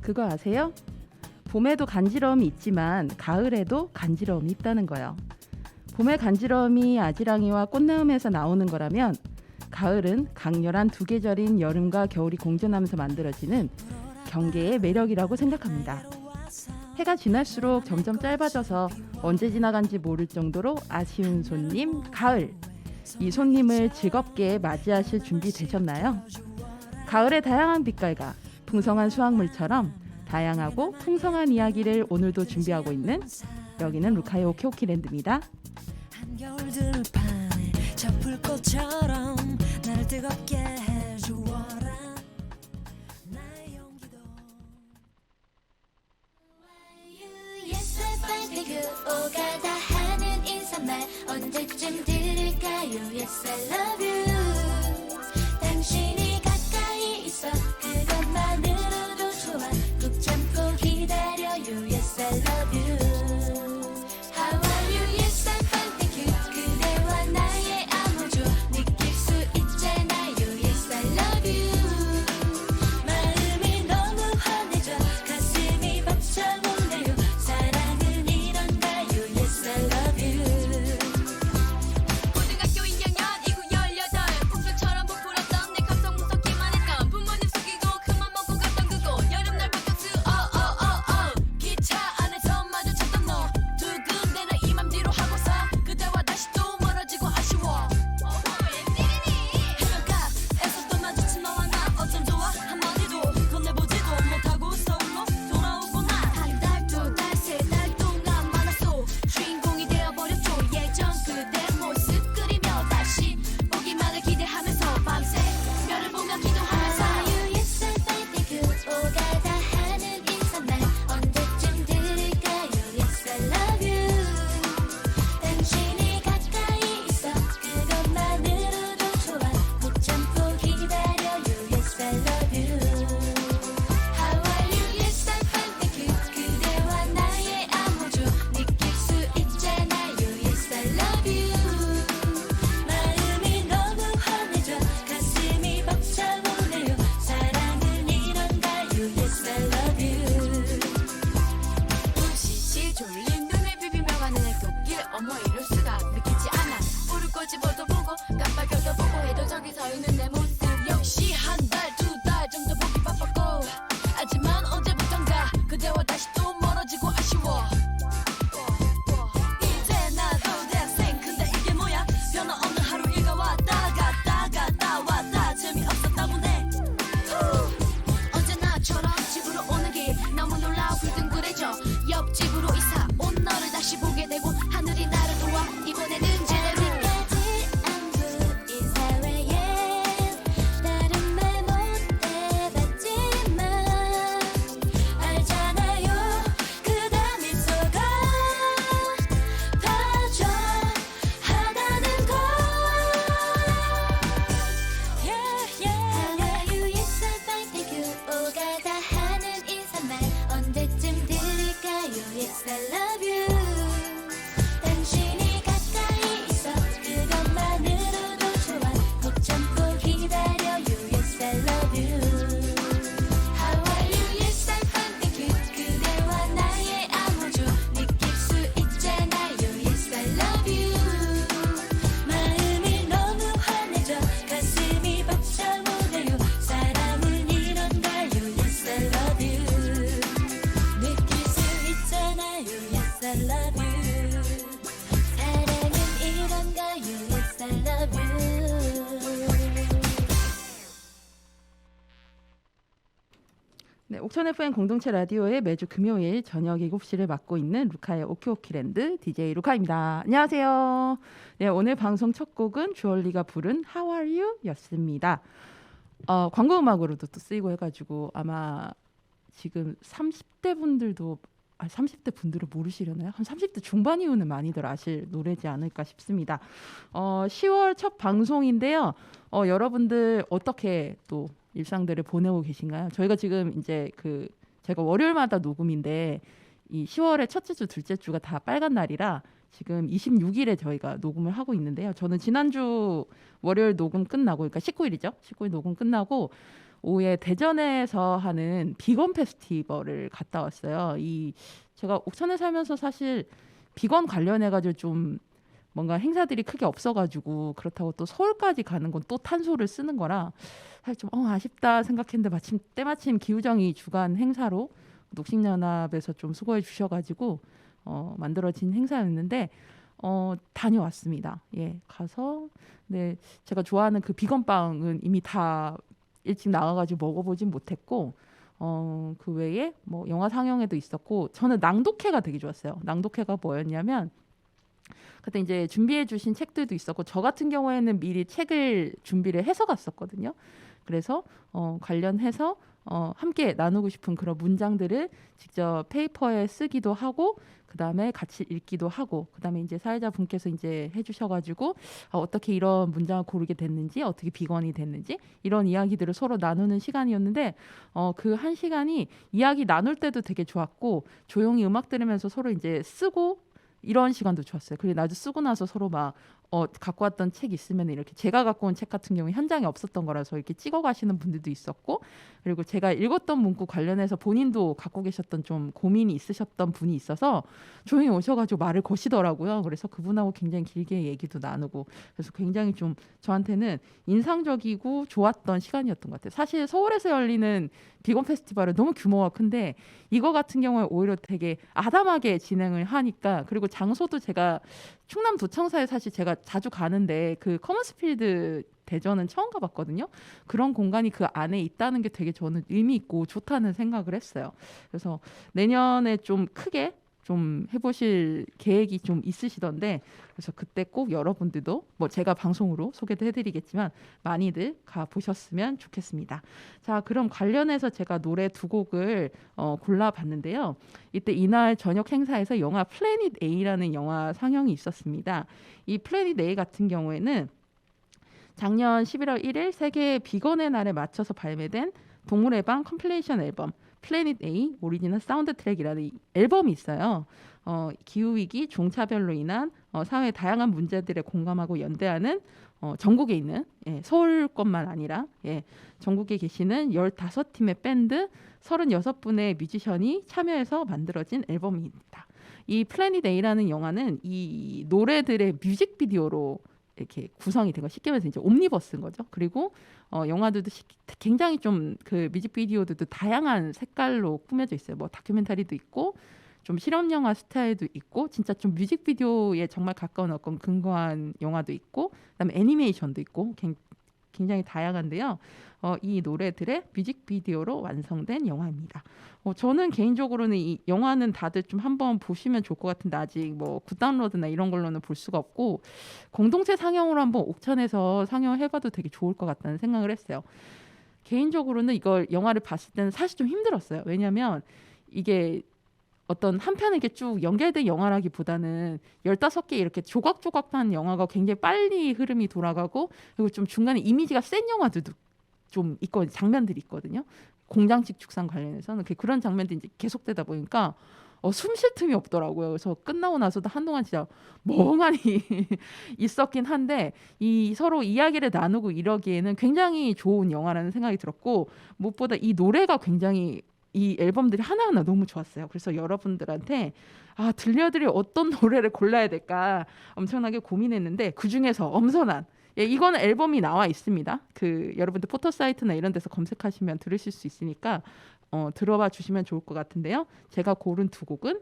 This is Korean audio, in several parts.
그거 아세요? 봄에도 간지러움이 있지만 가을에도 간지러움이 있다는 거예요. 봄의 간지러움이 아지랑이와 꽃내음에서 나오는 거라면 가을은 강렬한 두 계절인 여름과 겨울이 공존하면서 만들어지는 경계의 매력이라고 생각합니다. 해가 지날수록 점점 짧아져서 언제 지나간지 모를 정도로 아쉬운 손님 가을. 이 손님을 즐겁게 맞이하실 준비 되셨나요? 가을의 다양한 빛깔과 풍성한 수확물처럼 다양하고 풍성한 이야기를 오늘도 준비하고 있는 여기는 루카의 오케오키랜드입니다. 한겨울 들판에 저 불꽃처럼 나를 뜨겁게 해주어라 나의 용기도 Yes, I find it good. 오가다 하는 인사말 언제쯤 들을까요? Yes, I love you. 당신이 가까이 있어 그것만으로도 좋아. 꾹 참고 기다려요. Yes, I love you. How are you? Yes, I find it good. 그대와 나의 암호조 느낄 수 있잖아요. Yes, I love you. 마음이 너무 환해져 가슴이 벅차오네요. 사랑은 이런가요? Yes, I love you. 고등학교 2학년 이후 18 풍경처럼 부풀었던 내 감성 무섭기만 했던 부모님 속이고 그만 먹고 갔던 그곳 여름날 바캉스 기차 안에서 마주쳤던 너 두근대는 이 맘 뒤로 하고서 그대와 다시 또 멀어지고 아쉬워 해변가에서 또 마주친 너와 나 어쩜 좋아 한마디도 건네보지도 못하고 서울로 돌아오구나 한 달 두 달 세 달 동안 만났어 주인공이 되어버렸죠 예전 그대 모습 그리며 다시 보기만을 기대하면서 밤새 별을 보며 기도하면서 Yes, I find it good. 오가다 하는 인사말 언제쯤 들을까요? Yes, I love you. 당신이 가까이 있어 그것만으로도 좋아. 꾹 참고 기다려요. Yes, I love you. How are you? Yes, I find it good. 그대와 나의 암호조 느낄 수 있잖아요. Yes, I love you. 마음이 너무 환해져 가슴이 벅차오네요. 사랑은 이런가요? Yes, I love you. 시시 졸린 눈을 비비며 가는 꽃길 어머 이럴 수가 믿기지 않아 불을 꼬집어도 보고 깜빡여도 보고 해도 저기 서 있는 내 모습 역시 한 달 두 달 정도 보기 바빴고 하지만 언제부턴가 그대와 다시 또 멀어지고 아쉬워 이제 나도 대학생 근데 이게 뭐야 변화 없는 하루 일과왔다 갔다 갔다 왔다 재미없었다 보네 언제나처럼 집으로 오는 길 너무 놀라워 불끈거려져 옆집으로 이사 온 너를 다시 보게 되고 하늘이 나를 도와 이번에는 제대로 아직까지 안 보인 사회에 다른 말 못해봤지만 알잖아요 그대 미소가 다정하다는 걸. How are you? Yes, I find it good. 오가다 하는 인사말 언제쯤 들을까요? Yes, I love you. 당신이 가까이 있어 그것만으로도 좋아. 꾹 참고 기다려요. Yes, I love you. How are you? Yes, I find it good. 그대와 나의 암호조 느낄 수 있잖아요. Yes, I love you. 마음이 너무 환해져 가슴이 벅차오네요. 사랑은 이런가요? Yes, I love you. 느낄 수 있잖아요. Yes, I love you. 사랑은 이런가요? Yes, I love you. 네, 옥천 FM 공동체 라디오의 매주 금요일 저녁 7시를 맡고 있는 루카의 오키오키랜드 DJ 루카입니다. 안녕하세요. 네, 오늘 방송 첫 곡은 주얼리가 부른 How Are You? 였습니다. 광고 음악으로도 또 쓰이고 해가지고 아마 지금 30대 분들도 30대 분들은 모르시려나요? 한 30대 중반 이후는 많이들 아실 노래지 않을까 싶습니다. 10월 첫 방송인데요. 여러분들 어떻게 또 일상들을 보내고 계신가요? 저희가 지금 이제 제가 월요일마다 녹음인데 이 10월의 첫째 주, 둘째 주가 다 빨간 날이라 지금 26일에 저희가 녹음을 하고 있는데요. 저는 지난주 월요일 녹음 끝나고, 그러니까 19일이죠. 19일 녹음 끝나고 오후에 대전에서 하는 비건 페스티벌을 갔다 왔어요. 제가 옥천에 살면서 사실 비건 관련해가지고 좀 뭔가 행사들이 크게 없어가지고 그렇다고 또 서울까지 가는 건 또 탄소를 쓰는 거라 사실 좀 아쉽다 생각했는데 때마침 기우정이 주관 행사로 녹식연합에서 좀 수고해 주셔가지고 만들어진 행사였는데 다녀왔습니다. 예, 가서 네 제가 좋아하는 그 비건빵은 이미 다 일찍 나가가지고 먹어보진 못했고 그 외에 뭐 영화 상영회도 있었고 저는 낭독회가 되게 좋았어요. 낭독회가 뭐였냐면 그때 이제 준비해 주신 책들도 있었고 저 같은 경우에는 미리 책을 준비를 해서 갔었거든요. 그래서 관련해서 함께 나누고 싶은 그런 문장들을 직접 페이퍼에 쓰기도 하고 그다음에 같이 읽기도 하고 그다음에 이제 사회자분께서 이제 해주셔가지고 어떻게 이런 문장을 고르게 됐는지 어떻게 비건이 됐는지 이런 이야기들을 서로 나누는 시간이었는데 그 한 시간이 이야기 나눌 때도 되게 좋았고 조용히 음악 들으면서 서로 이제 쓰고 이런 시간도 좋았어요. 그리고 나도 쓰고 나서 서로 막 갖고 왔던 책 있으면 이렇게 제가 갖고 온 책 같은 경우 현장에 없었던 거라서 이렇게 찍어 가시는 분들도 있었고 그리고 제가 읽었던 문구 관련해서 본인도 갖고 계셨던 좀 고민이 있으셨던 분이 있어서 조용히 오셔가지고 말을 거시더라고요. 그래서 그분하고 굉장히 길게 얘기도 나누고 그래서 굉장히 좀 저한테는 인상적이고 좋았던 시간이었던 것 같아요. 사실 서울에서 열리는 비건 페스티벌은 너무 규모가 큰데 이거 같은 경우에 오히려 되게 아담하게 진행을 하니까 그리고 장소도 제가 충남도청사에 사실 제가 자주 가는데 그 커먼스필드 대전은 처음 가봤거든요. 그런 공간이 그 안에 있다는 게 되게 저는 의미 있고 좋다는 생각을 했어요. 그래서 내년에 좀 크게 좀 해보실 계획이 좀 있으시던데 그래서 그때 꼭 여러분들도 뭐 제가 방송으로 소개도 해드리겠지만 많이들 가보셨으면 좋겠습니다. 자, 그럼 관련해서 제가 노래 두 곡을 골라봤는데요. 이때 이날 저녁 행사에서 영화 플래닛 A라는 영화 상영이 있었습니다. 이 플래닛 A 같은 경우에는 작년 11월 1일 세계 비건의 날에 맞춰서 발매된 동물의 방 컴필레이션 앨범 플래닛 A 오리지널 사운드 트랙이라는 이 앨범이 있어요. 기후위기, 종차별로 인한 사회의 다양한 문제들에 공감하고 연대하는 전국에 있는 서울 것만 아니라 전국에 계시는 15팀의 밴드 36분의 뮤지션이 참여해서 만들어진 앨범입니다. 이 플래닛 A라는 영화는 이 노래들의 뮤직비디오로 이렇게 구성이 된 거 쉽게 말해서 이제 옴니버스인 거죠. 그리고 영화들도 굉장히 좀 그 뮤직비디오들도 다양한 색깔로 꾸며져 있어요. 뭐 다큐멘터리도 있고 좀 실험 영화 스타일도 있고 진짜 좀 뮤직비디오에 정말 가까운 어떤 근거한 영화도 있고 그다음에 애니메이션도 있고 굉장히 다양한데요. 이 노래들의 뮤직비디오로 완성된 영화입니다. 저는 개인적으로는 이 영화는 다들 좀 한번 보시면 좋을 것 같은데 아직 뭐 굿다운로드나 이런 걸로는 볼 수가 없고 공동체 상영으로 한번 옥천에서 상영해봐도 되게 좋을 것 같다는 생각을 했어요. 개인적으로는 이걸 영화를 봤을 때는 사실 좀 힘들었어요. 왜냐하면 이게 어떤 한 편에 이렇게 쭉 연결된 영화라기보다는 15개 이렇게 조각조각한 영화가 굉장히 빨리 흐름이 돌아가고 그리고 좀 중간에 이미지가 센 영화들도 좀 있거든요. 장면들이 있거든요. 공장식 축산 관련해서는 그런 장면들이 이제 계속되다 보니까 숨 쉴 틈이 없더라고요. 그래서 끝나고 나서도 한동안 진짜 멍하니 있었긴 한데 이 서로 이야기를 나누고 이러기에는 굉장히 좋은 영화라는 생각이 들었고 무엇보다 이 노래가 굉장히 이 앨범들이 하나하나 너무 좋았어요. 그래서 여러분들한테 들려드릴 어떤 노래를 골라야 될까 엄청나게 고민했는데 그중에서 엄선한 이거는 앨범이 나와 있습니다. 여러분들 포토 사이트나 이런 데서 검색하시면 들으실 수 있으니까 들어봐 주시면 좋을 것 같은데요. 제가 고른 두 곡은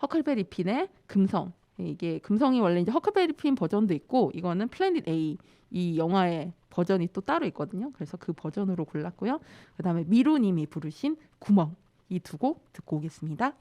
허클베리 핀의 금성. 이게 금성이 원래 이제 허클베리 핀 버전도 있고 이거는 플래닛 A 이 영화의 버전이 또 따로 있거든요. 그래서 그 버전으로 골랐고요. 그다음에 미루님이 부르신 구멍 이 두 곡 듣고 오겠습니다.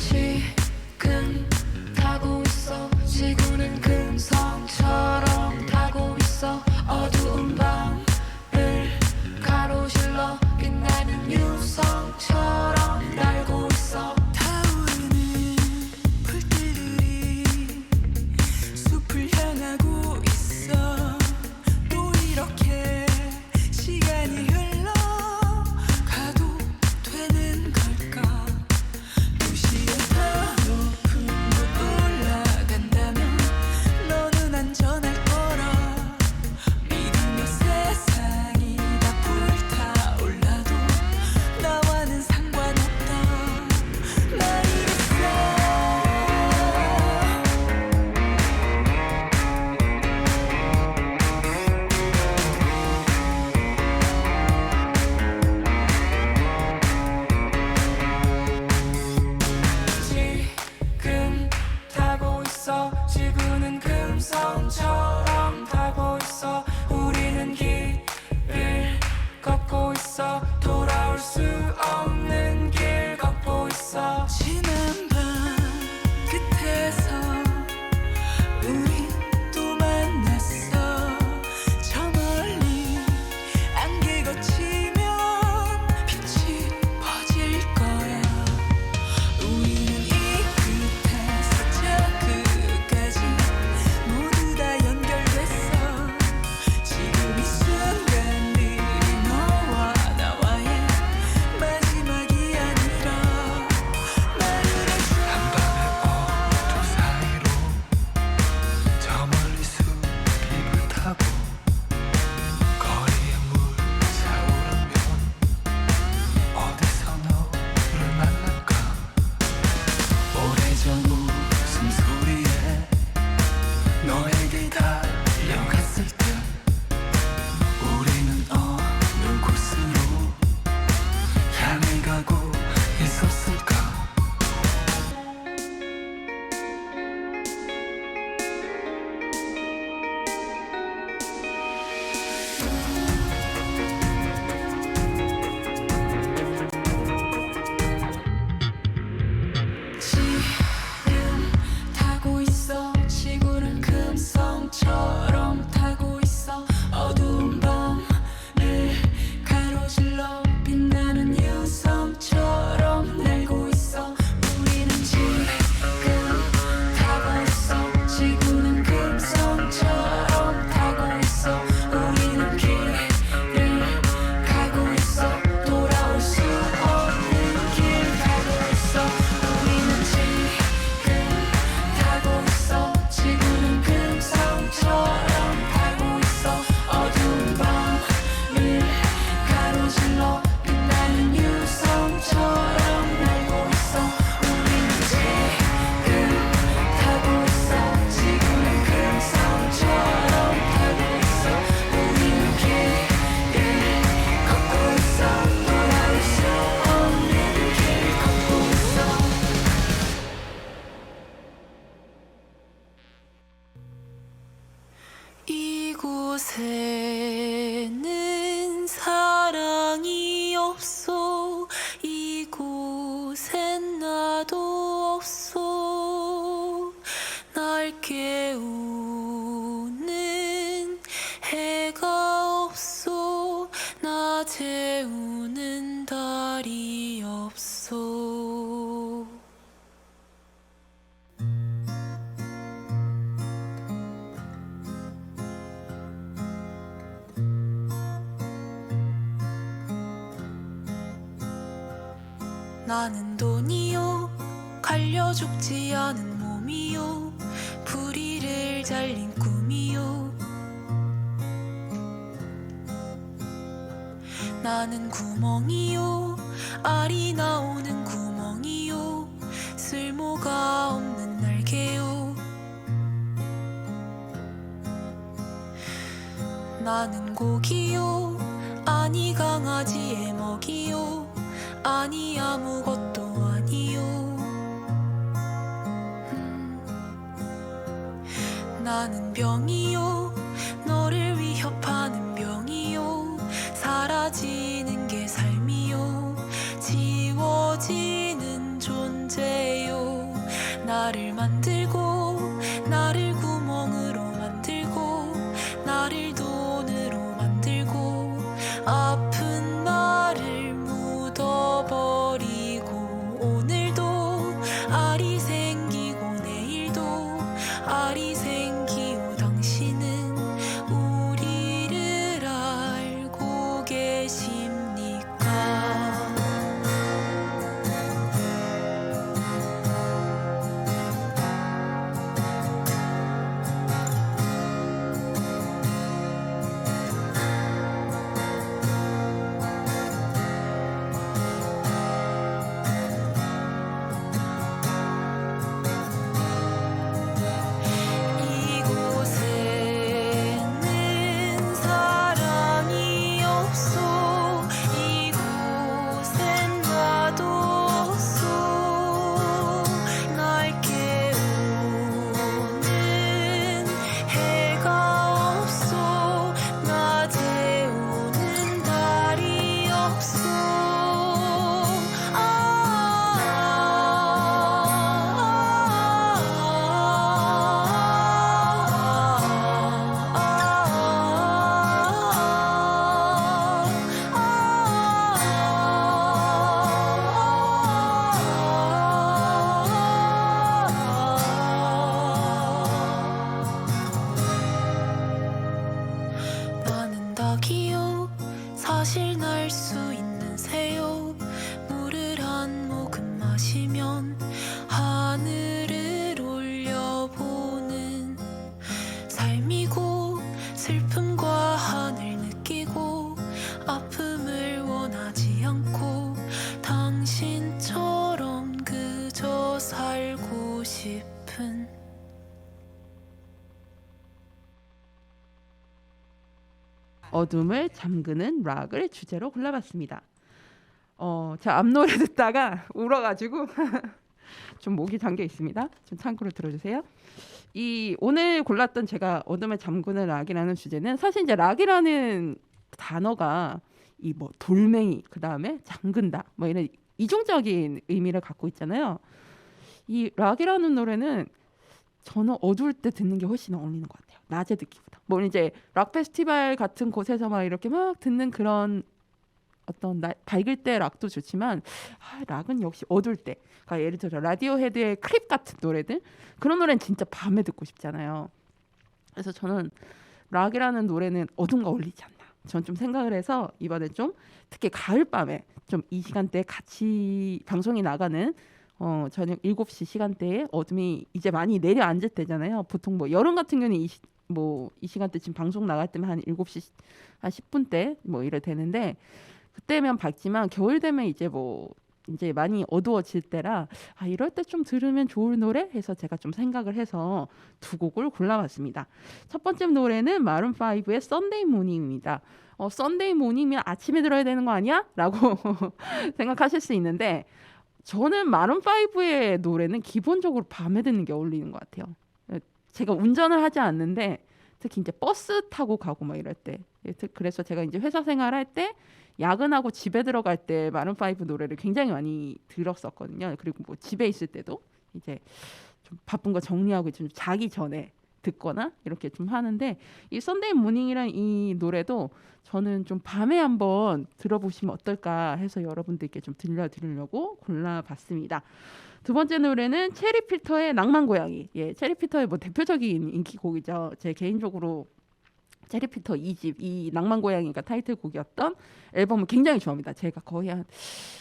지금 타고 있어 지구는 금성처럼 타고 있어 어두운 지구는 금성처럼 타고 있어. 우리는 길을 걷고 있어. 돌아올 수 없는 길 걷고 있어. 지난 밤 끝에서 우리 또 만났어. 저 멀리 안개 거치면 빛이 퍼질 거야. 우리는 이 끝에서 저 끝까지 모두 다 연결됐어. 지금 이 순간들이 너와 나와의 마지막이 아니라 말을 해줘. 한밤의 어둠 사이로 저 멀리 숲길을 타고 거리에 물 차오르면 어디서 너를 만날까. 오래전 웃음소리에 너에게 달려갔을 때 우리는 어느 곳으로 향해 가고 있었을까. 지금 타고 있어. 지구는 금성처럼 타고 있어. 어두운 밤을 가로질러 빛나는 유성처럼 날고 있어. 우리는 지금 타고 있어. 지구는 금성처럼 타고 있어. 우리는 길을 가고 있어. 돌아올 수 없는 길 가고 있어. 우리는 지금 타고 있어. 지구는 금성처럼 타고 있어. 어두운 밤을 가로질러 빛나는 유성처럼 날고 있어. 우리는 지금 타고 있어. 지구는 금성처럼 타고 있어. 우리는 길을 걷고 있어. 돌아올 수 없는 길 걷고 있어. 이곳에는 사랑이 없어. 이곳엔 나도 없어. 날 깨우는 해가 없어. 나 재우는 달이 없어. 나는 돈이요 갈려 죽지 않은 몸이요 부리를 잘린 꿈이요. 나는 구멍이요 알이 나오는 구멍이요 쓸모가 없는 날개요. 나는 고기요 아니 강아지의 먹이요 아니 아무것도 아니요. 나는 병이요 너를 위협하는 병이요 사라지는 게 삶이요 지워지는 존재요. 나를 만들고 나를 구멍으로 만들고 나를 돈으로 만들고 아픈 나를 묻어버리고 오늘도 알이 생기고 내일도 알이 생기고 당신은 우리를 알고 계십니까? 어둠을 잠그는 락을 주제로 골라봤습니다. 제가 앞 노래 듣다가 울어가지고 좀 목이 잠겨 있습니다. 좀 참고로 들어주세요. 이 오늘 골랐던 제가 어둠을 잠그는 락이라는 주제는 사실 이제 락이라는 단어가 이 뭐 돌멩이 그 다음에 잠근다 뭐 이런 이중적인 의미를 갖고 있잖아요. 이 락이라는 노래는 저는 어두울 때 듣는 게 훨씬 어울리는 것 같아요. 낮에 듣기보다. 뭐 이제 락 페스티벌 같은 곳에서 막 이렇게 막 듣는 그런 어떤 밝을 때 락도 좋지만 락은 역시 어두울 때. 그러니까 예를 들어 라디오헤드의 크립 같은 노래들 그런 노래는 진짜 밤에 듣고 싶잖아요. 그래서 저는 락이라는 노래는 어둠과 어울리지 않나. 전 좀 생각을 해서 이번에 좀 특히 가을밤에 좀 이 시간대에 같이 방송이 나가는 저녁 7시 시간대에 어둠이 이제 많이 내려앉을 때잖아요. 보통 뭐 여름 같은 경우는 이 시간대 지금 방송 나갈 때면 한 7시 한 10분대 뭐 이래 되는데 그때면 밝지만 겨울 되면 이제 많이 어두워질 때라 이럴 때 좀 들으면 좋을 노래 해서 제가 좀 생각을 해서 두 곡을 골라봤습니다. 첫 번째 노래는 마룬5의 썬데이 모닝입니다. 썬데이 모닝이면 아침에 들어야 되는 거 아니야? 라고 생각하실 수 있는데 저는 마룬5의 노래는 기본적으로 밤에 듣는 게 어울리는 것 같아요. 제가 운전을 하지 않는데 특히 이제 버스 타고 가고 막 이럴 때 그래서 제가 이제 회사 생활할 때 야근하고 집에 들어갈 때 마룬5 노래를 굉장히 많이 들었었거든요. 그리고 뭐 집에 있을 때도 이제 좀 바쁜 거 정리하고 좀 자기 전에 듣거나 이렇게 좀 하는데 이 썬데이 모닝이란 이 노래도 저는 좀 밤에 한번 들어보시면 어떨까 해서 여러분들께 좀 들려드리려고 골라봤습니다. 두 번째 노래는 체리필터의 낭만 고양이. 체리필터의 뭐 대표적인 인기곡이죠. 제 개인적으로 체리필터 2집 이 낭만 고양이가 타이틀곡이었던 앨범을 굉장히 좋아합니다. 제가 거의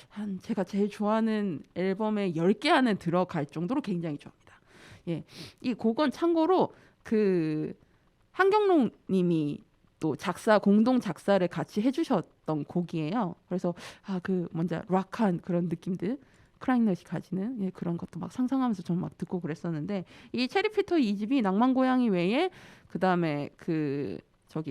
한 제가 제일 좋아하는 앨범의 10개 안에 들어갈 정도로 굉장히 좋아합니다. 이 곡은 참고로 그 한경록 님이 또 공동 작사를 같이 해주셨던 곡이에요. 그래서 그 뭔가 락한 그런 느낌들 크라잉넛이 가지는 그런 것도 막 상상하면서 좀 막 듣고 그랬었는데 이 체리필터 2집이 낭만 고양이 외에 그 다음에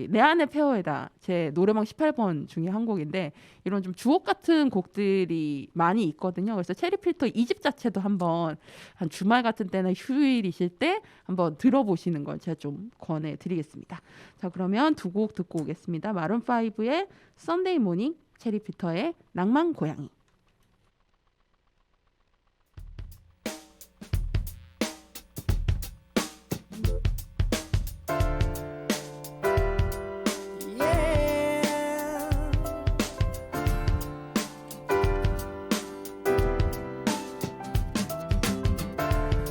내 안의 페어에다 제 노래방 18번 중에 한 곡인데 이런 좀 주옥 같은 곡들이 많이 있거든요. 그래서 체리필터 2집 자체도 한번 한 주말 같은 때나 휴일이실 때 한번 들어보시는 걸 제가 좀 권해드리겠습니다. 자, 그러면 두 곡 듣고 오겠습니다. 마룬5의 썬데이 모닝, 체리필터의 낭만 고양이.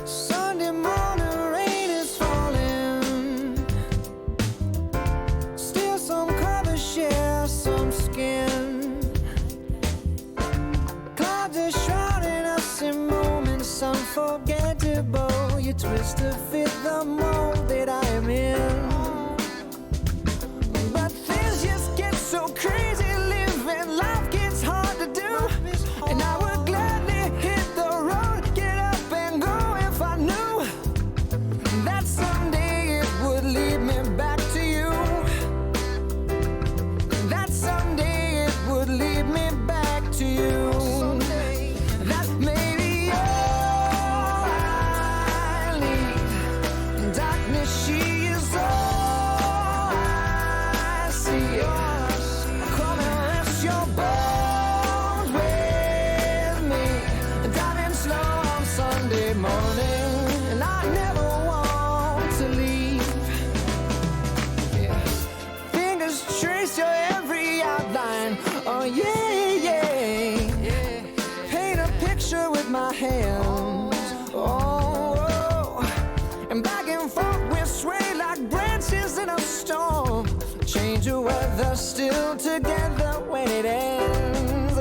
Sunday morning rain is falling. Still some colors share some skin. Clouds are shrouding us in moments unforgettable. You twist to fit the mold that I am in. But things just get so crazy. Living life gets hard to do. And I would gladly hit the road, get up and go if I knew that someday it would lead me back to you. That someday it would lead me back to you. That maybe all I need. Darkness, she is all I see. Come and rest your bones with me. Driving slow on Sunday morning, and I never want to leave. Fingers trace your every outline. Oh yeah. Paint a picture with my hands. Oh. And back and forth we sway like branches in a storm. Change the weather, still together when it ends.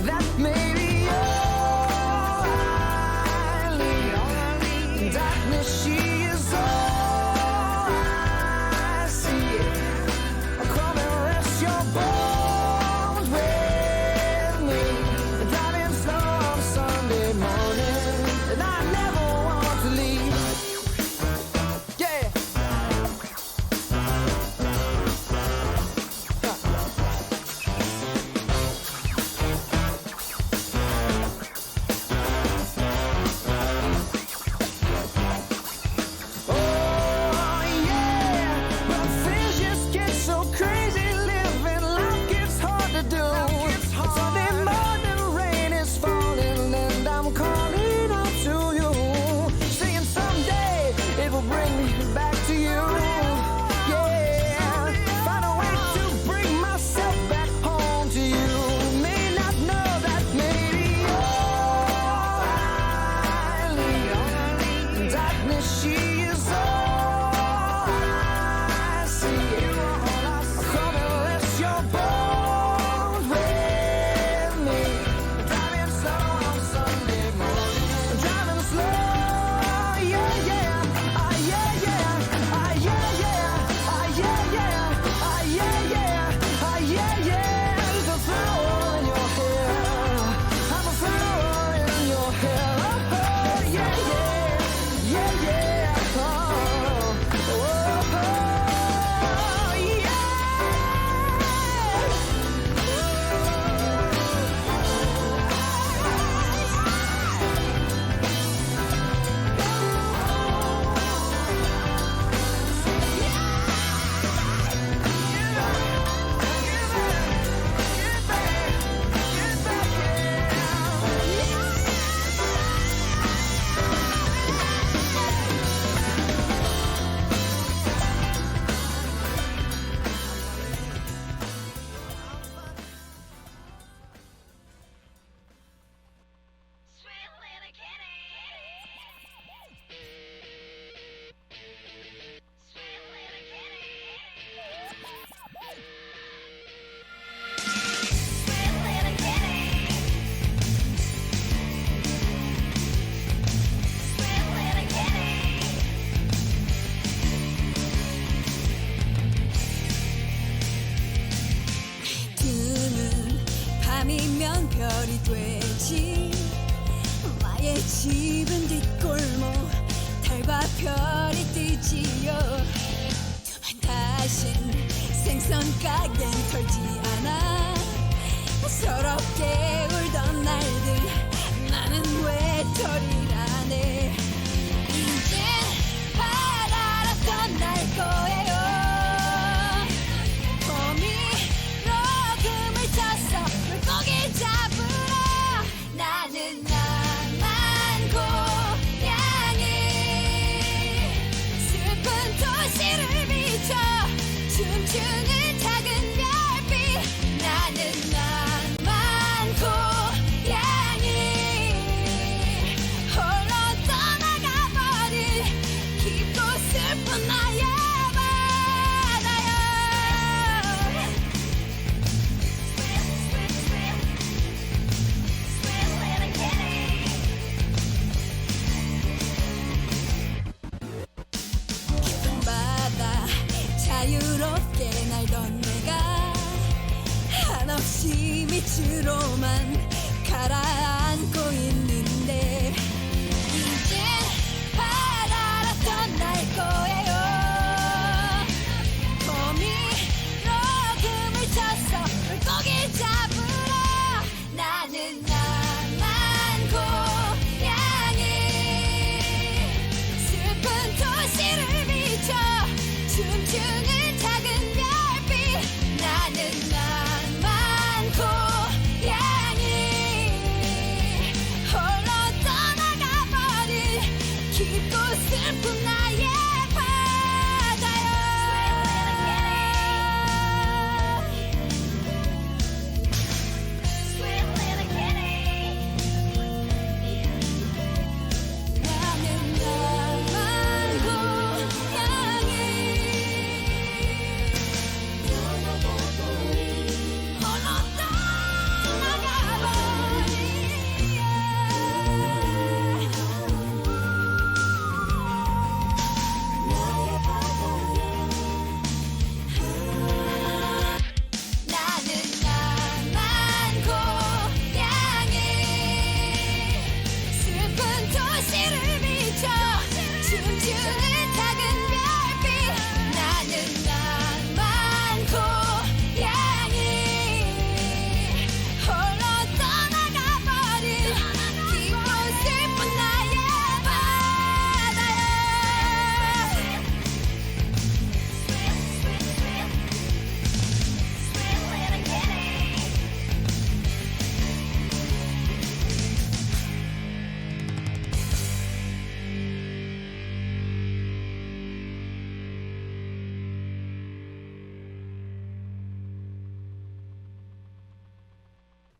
That may be all I need. Darkness, she is all I see. Come and rest your bones with me. Driving slow on Sunday morning, and I never want to leave. Yeah. back to you. Yeah, find a way to bring myself back home to you. May not know that maybe you're darkness, she is all I see. Come and rest your bones with me. Driving slow on Sunday morning. Driving slow, yeah, yeah. Ah, yeah, yeah. Ah, yeah, yeah. Ah, yeah, yeah. Ah, yeah, yeah. Ah, yeah, yeah. There's a flower in your hair. I'm a flower in your hair. Oh, yeah, yeah. Yeah, yeah. Oh, oh, yeah. 뜨는 밤이면 별이 되지. 나의 집은 뒷골목 달과 별이 뜨지요. 다신 생선 가게는 털지 않아. 서럽게 울던 날들 나는 외톨이라네. 이젠 바다로 떠날 거예요. 거미로 금을 쳐서 물고기 잡으러 나는 나만 고양이. 슬픈 도시를 비춰 춤추는 작은 별빛. 나는 나만 고양이. 홀로 떠나가버린 깊고 슬픈 나의 바다요. 깊은 바다 자유롭게 날던 내가 한없이 밑으로만 가라앉고 있는데 이젠 바다로 떠날 거예요. 거미로 금을 쳐서 물고기 잡으러 나는 나만 고양이. 슬픈 도시를 비춰 춤추는 작은 별빛. 나는 나만 고양이. 홀로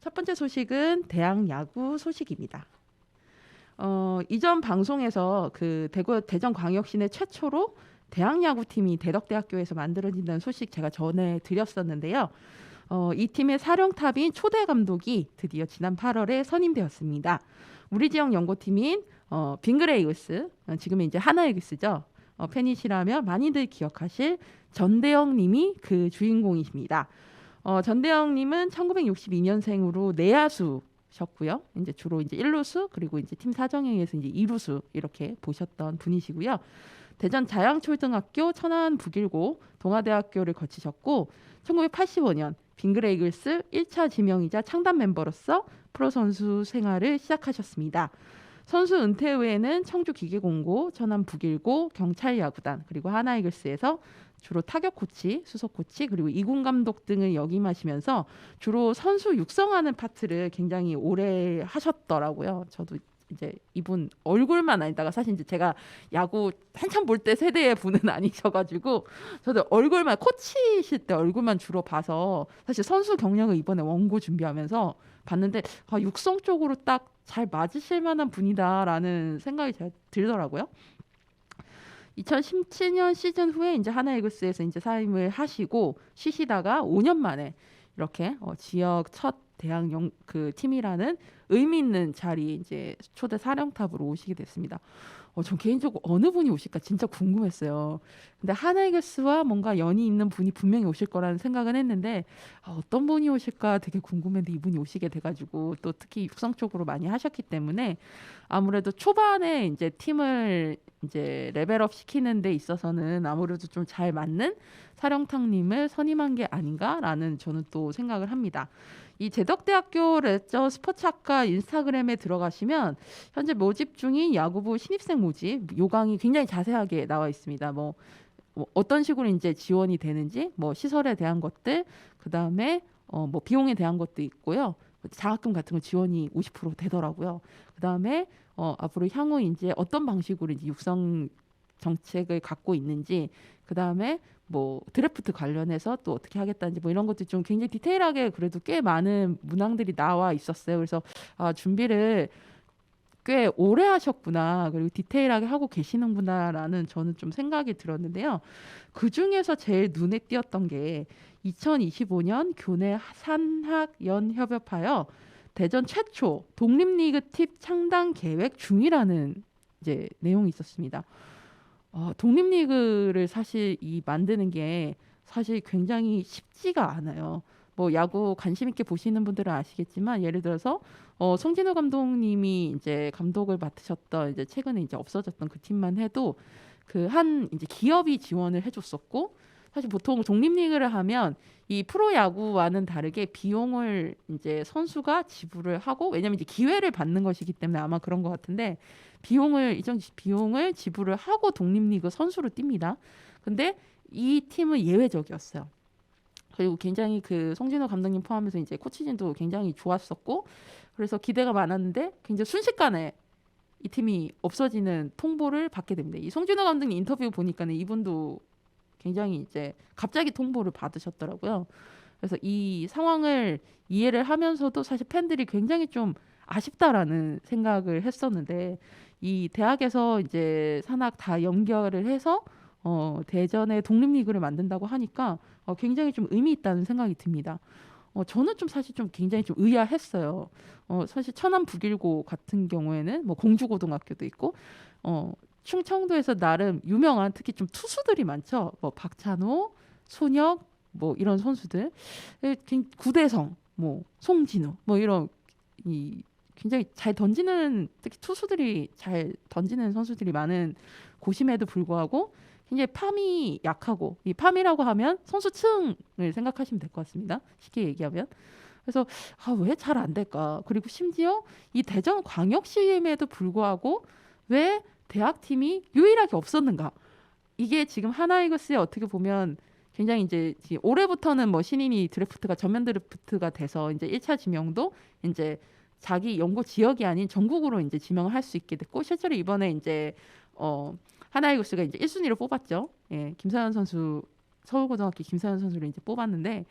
첫 번째 소식은 대학 야구 소식입니다. 이전 방송에서 그 대전광역시내 최초로 대학 야구팀이 대덕대학교에서 만들어진다는 소식 제가 전해 드렸었는데요. 이 팀의 사령탑인 초대 감독이 드디어 지난 8월에 선임되었습니다. 우리 지역 연고팀인 빙그레이글스, 지금은 이제 하나이글스죠. 팬이시라면 많이들 기억하실 전대영 님이 그 주인공이십니다. 전대영 님은 1962년생으로 내야수셨고요. 이제 주로 이제 1루수 그리고 이제 팀 사정에 의해서 이제 2루수 이렇게 보셨던 분이시고요. 대전 자양초등학교, 천안 북일고, 동아대학교를 거치셨고 1985년 빙그레이글스 1차 지명이자 창단 멤버로서 프로 선수 생활을 시작하셨습니다. 선수 은퇴 후에는 청주 기계공고, 천안 북일고, 경찰야구단 그리고 하나이글스에서 주로 타격 코치, 수석 코치 그리고 이군 감독 등을 역임하시면서 주로 선수 육성하는 파트를 굉장히 오래 하셨더라고요. 저도 이제 이분 얼굴만 아니다가 사실 이제 제가 야구 한참 볼 때 세대의 분은 아니셔가지고 저도 얼굴만 코치실 때 얼굴만 주로 봐서 사실 선수 경력을 이번에 원고 준비하면서 봤는데 육성 쪽으로 딱 잘 맞으실 만한 분이다라는 생각이 잘 들더라고요. 2017년 시즌 후에 이제 하나이글스에서 이제 사임을 하시고 쉬시다가 5년 만에 이렇게 지역 첫 대학 그 팀이라는 의미 있는 자리 이제 초대 사령탑으로 오시게 됐습니다. 전 개인적으로 어느 분이 오실까 진짜 궁금했어요. 근데 하나이글스와 뭔가 연이 있는 분이 분명히 오실 거라는 생각은 했는데 어떤 분이 오실까 되게 궁금했는데 이분이 오시게 돼가지고 또 특히 육성 쪽으로 많이 하셨기 때문에 아무래도 초반에 이제 팀을 이제 레벨업 시키는 데 있어서는 아무래도 좀 잘 맞는 사령탑님을 선임한 게 아닌가라는 저는 또 생각을 합니다. 이 대덕대학교 레저 스포츠학과 인스타그램에 들어가시면 현재 모집 중인 야구부 신입생 모집 요강이 굉장히 자세하게 나와 있습니다. 뭐 어떤 식으로 이제 지원이 되는지, 뭐 시설에 대한 것들, 그 다음에 뭐 비용에 대한 것도 있고요. 장학금 같은 거 지원이 50% 되더라고요. 그 다음에 앞으로 향후 이제 어떤 방식으로 이제 육성 정책을 갖고 있는지, 그 다음에 뭐 드래프트 관련해서 또 어떻게 하겠다는지 뭐 이런 것들 좀 굉장히 디테일하게 그래도 꽤 많은 문항들이 나와 있었어요. 그래서 준비를 꽤 오래 하셨구나, 그리고 디테일하게 하고 계시는구나라는 저는 좀 생각이 들었는데요. 그 중에서 제일 눈에 띄었던 게 2025년 교내 산학연협업하여 대전 최초 독립리그 팀 창단 계획 중이라는 이제 내용이 있었습니다. 독립리그를 사실 만드는 게 사실 굉장히 쉽지가 않아요. 뭐 야구 관심 있게 보시는 분들은 아시겠지만 예를 들어서 송진호 감독님이 이제 감독을 맡으셨던 이제 최근에 이제 없어졌던 그 팀만 해도 그 한 이제 기업이 지원을 해줬었고, 사실 보통 독립리그를 하면 이 프로 야구와는 다르게 비용을 이제 선수가 지불을 하고, 왜냐면 이제 기회를 받는 것이기 때문에 아마 그런 것 같은데 일정 비용을 지불을 하고 독립리그 선수로 뜁니다. 근데 이 팀은 예외적이었어요. 그리고 굉장히 그 송진호 감독님 포함해서 이제 코치진도 굉장히 좋았었고, 그래서 기대가 많았는데 굉장히 순식간에 이 팀이 없어지는 통보를 받게 됩니다. 이 송진호 감독님 인터뷰 보니까는 이분도 굉장히 이제 갑자기 통보를 받으셨더라고요. 그래서 이 상황을 이해를 하면서도 사실 팬들이 굉장히 좀 아쉽다라는 생각을 했었는데, 이 대학에서 이제 산학 다 연결을 해서 대전에 독립리그를 만든다고 하니까 굉장히 좀 의미 있다는 생각이 듭니다. 저는 좀 사실 좀 굉장히 좀 의아했어요. 사실 천안 북일고 같은 경우에는 뭐 공주고등학교도 있고 충청도에서 나름 유명한 특히 좀 투수들이 많죠. 뭐 박찬호, 손혁 뭐 이런 선수들, 구대성, 뭐 송진우 뭐 이런 이 굉장히 잘 던지는, 특히 투수들이 잘 던지는 선수들이 많은 곳임에도 불구하고 굉장히 팜이 약하고, 이 팜이라고 하면 선수층을 생각하시면 될 것 같습니다. 쉽게 얘기하면. 그래서 왜 잘 안 될까? 그리고 심지어 이 대전 광역시임에도 불구하고 왜 대학팀이 유일하게 없었는가? 이게 지금 하나이글스에 어떻게 보면 굉장히 이제 올해부터는 뭐 신인이 드래프트가 전면 드래프트가 돼서 이제 1차 지명도 이제 자기 연고 지역이 아닌 전국으로 이제 지명을 할 수 있게 됐고, 실제로 이번에 이제 하나이글스가 이제 1순위로 뽑았죠. 예, 김서현 선수, 서울고등학교 김서현 선수를 이제 뽑았는데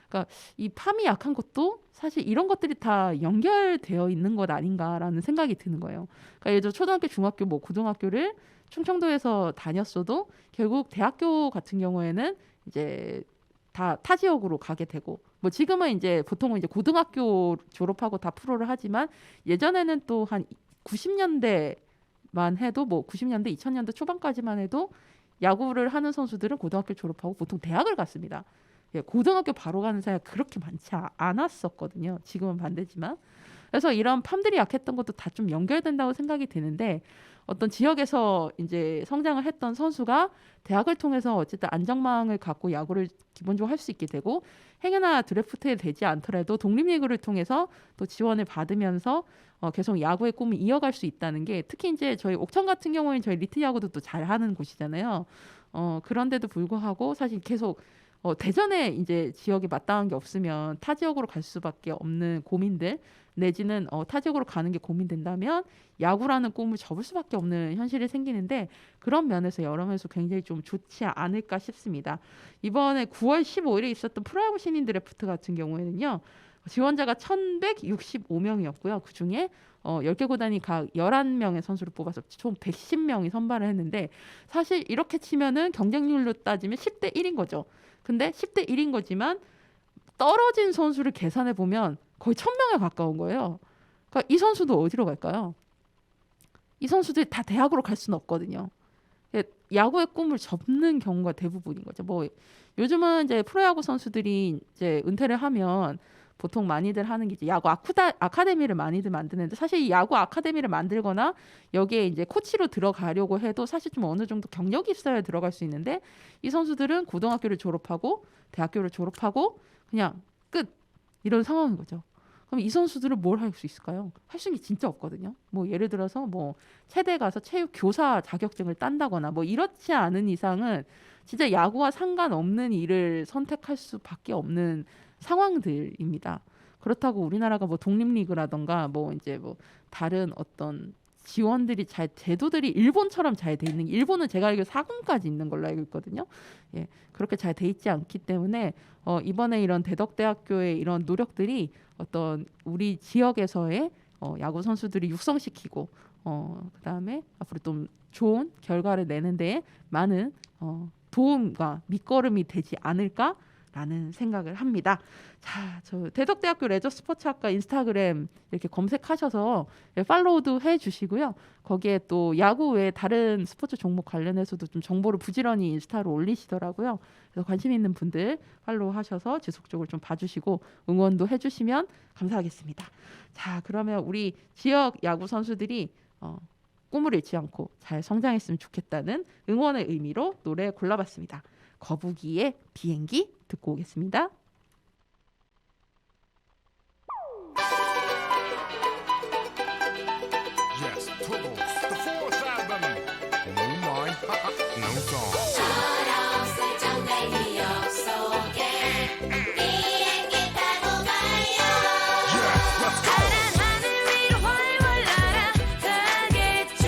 그러니까 이 팜이 약한 것도 사실 이런 것들이 다 연결되어 있는 것 아닌가라는 생각이 드는 거예요. 그러니까 예를 들어 초등학교, 중학교, 뭐 고등학교를 충청도에서 다녔어도 결국 대학교 같은 경우에는 이제 다 타 지역으로 가게 되고 뭐 지금은 이제 보통은 이제 고등학교 졸업하고 다 프로를 하지만 예전에는 또 한 90년대만 해도 뭐 90년대, 2000년대 초반까지만 해도 야구를 하는 선수들은 고등학교 졸업하고 보통 대학을 갔습니다. 예, 고등학교 바로 가는 사이가 그렇게 많지 않았었거든요. 지금은 반대지만. 그래서 이런 팜들이 약했던 것도 다 좀 연결된다고 생각이 드는데 어떤 지역에서 이제 성장을 했던 선수가 대학을 통해서 어쨌든 안정망을 갖고 야구를 기본적으로 할 수 있게 되고 행여나 드래프트에 되지 않더라도 독립리그를 통해서 또 지원을 받으면서 계속 야구의 꿈을 이어갈 수 있다는 게 특히 이제 저희 옥천 같은 경우에는 저희 리트 야구도 또 잘하는 곳이잖아요. 그런데도 불구하고 사실 계속 대전에 이제 지역에 마땅한 게 없으면 타 지역으로 갈 수밖에 없는 고민들 내지는 타 지역으로 가는 게 고민된다면 야구라는 꿈을 접을 수밖에 없는 현실이 생기는데 그런 면에서 여러 면에서 굉장히 좀 좋지 않을까 싶습니다. 이번에 9월 15일에 있었던 프로야구 신인 드래프트 같은 경우에는요. 지원자가 1,165명이었고요. 그중에 10개 구단이 각 11명의 선수를 뽑아서 총 110명이 선발을 했는데 사실 이렇게 치면은 경쟁률로 따지면 10대 1인 거죠. 근데 10대 1인 거지만 떨어진 선수를 계산해 보면 거의 1,000명에 가까운 거예요. 그러니까 이 선수도 어디로 갈까요? 이 선수들이 다 대학으로 갈 수는 없거든요. 야구의 꿈을 접는 경우가 대부분인 거죠. 뭐 요즘은 이제 프로야구 선수들이 이제 은퇴를 하면 보통 많이들 하는 게 이제 야구 아카데미를 많이들 만드는데 사실 이 야구 아카데미를 만들거나 여기에 이제 코치로 들어가려고 해도 사실 좀 어느 정도 경력이 있어야 들어갈 수 있는데 이 선수들은 고등학교를 졸업하고 대학교를 졸업하고 그냥 끝 이런 상황인 거죠. 그럼 이 선수들은 뭘 할 수 있을까요? 할 수 있는 게 진짜 없거든요. 뭐 예를 들어서 뭐 체대 가서 체육 교사 자격증을 딴다거나 뭐 이렇지 않은 이상은 진짜 야구와 상관없는 일을 선택할 수밖에 없는 상황들입니다. 그렇다고 우리나라가 뭐 독립리그라던가 뭐 이제 뭐 다른 어떤 지원들이 잘 제도들이 일본처럼 잘 돼 있는 일본은 제가 알기로 4군까지 있는 걸로 알고 있거든요. 예, 그렇게 잘 돼 있지 않기 때문에 이번에 이런 대덕대학교의 이런 노력들이 어떤 우리 지역에서의 야구 선수들이 육성시키고 그다음에 앞으로 좀 좋은 결과를 내는 데에 많은 도움과 밑거름이 되지 않을까라는 생각을 합니다. 자, 저 대덕대학교 레저스포츠학과 인스타그램 이렇게 검색하셔서 팔로우도 해주시고요. 거기에 또 야구 외에 다른 스포츠 종목 관련해서도 좀 정보를 부지런히 인스타로 올리시더라고요. 그래서 관심 있는 분들 팔로우하셔서 지속적으로 좀 봐주시고 응원도 해주시면 감사하겠습니다. 자, 그러면 우리 지역 야구 선수들이 꿈을 잃지 않고 잘 성장했으면 좋겠다는 응원의 의미로 노래 골라봤습니다. 거북이의 비행기 듣고 오겠습니다. Yes, Toodles, the fourth album. No mind, no song. 저런 슬쩍 달리어 속에 비행기 타고 가요 Yes, let's go. 파란 하늘 위로 훨훨 날아가겠죠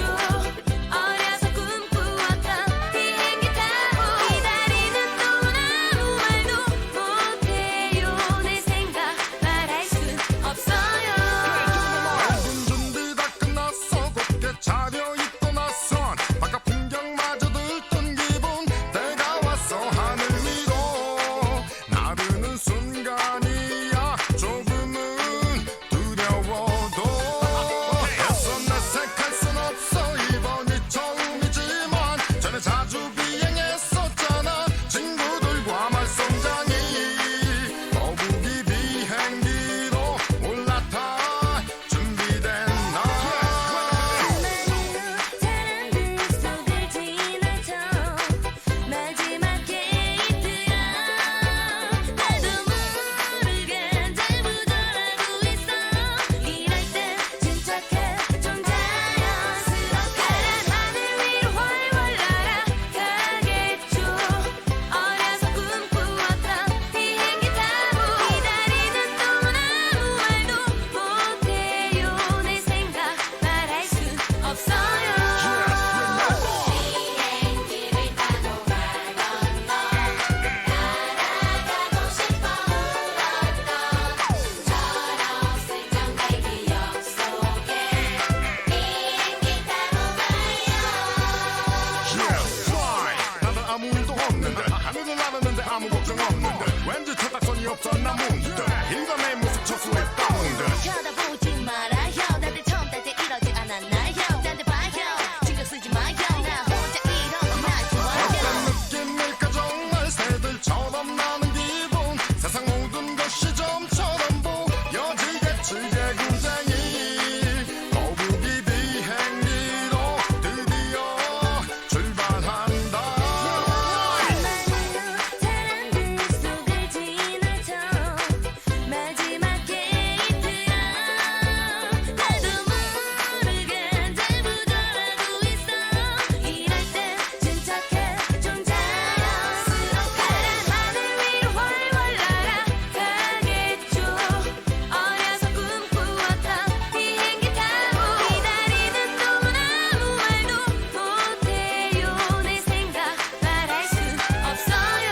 어려서 꿈꾸었던 비행기 타고 기다리는 동안 아무 말도 못해 없는데 하늘을 나르는데 아무 걱정 없는데 왠지 초딱선이 없었나 문득 이거 내 모습 처수했다 문득 쳐다보지 말아요 다들 처음 딸 때 이러지 않았나요 딴데 봐요 신경 쓰지 마요 나 혼자 이런 날 좋아요 어떤 느낌일까 정말 새들처럼 나는 기분 세상 모든 것이 좀처럼 보여지겠지 개구쟁이 거북이 비행기로 드디어 출발한다 많은 사람들 속을 지나쳐 마지막 게이트야 나도 모르게 잘부정하고 있어 이럴 땐 침착해 좀 자연스럽게 하늘 위로 훨훨 날아가겠죠 어려서 꿈꾸었던 비행기 타고 기다리는 동안 아무 말도 못해요 내 생각 말할 수 없어요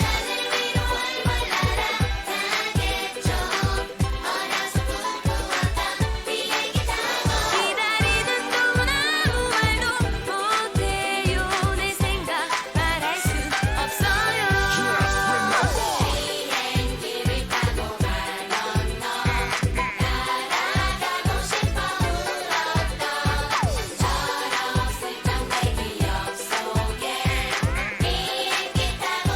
하늘 위로 훨훨 날아가겠죠 어려서 꿈꾸었던 비행기 타고 기다리는 동안 아무 말도 못해요 내 생각 말할 수 없어요 비행기를 타고 가던 너 날아가고 싶어 울었던 저런 슬쩍 내 기억 속에 비행기 타고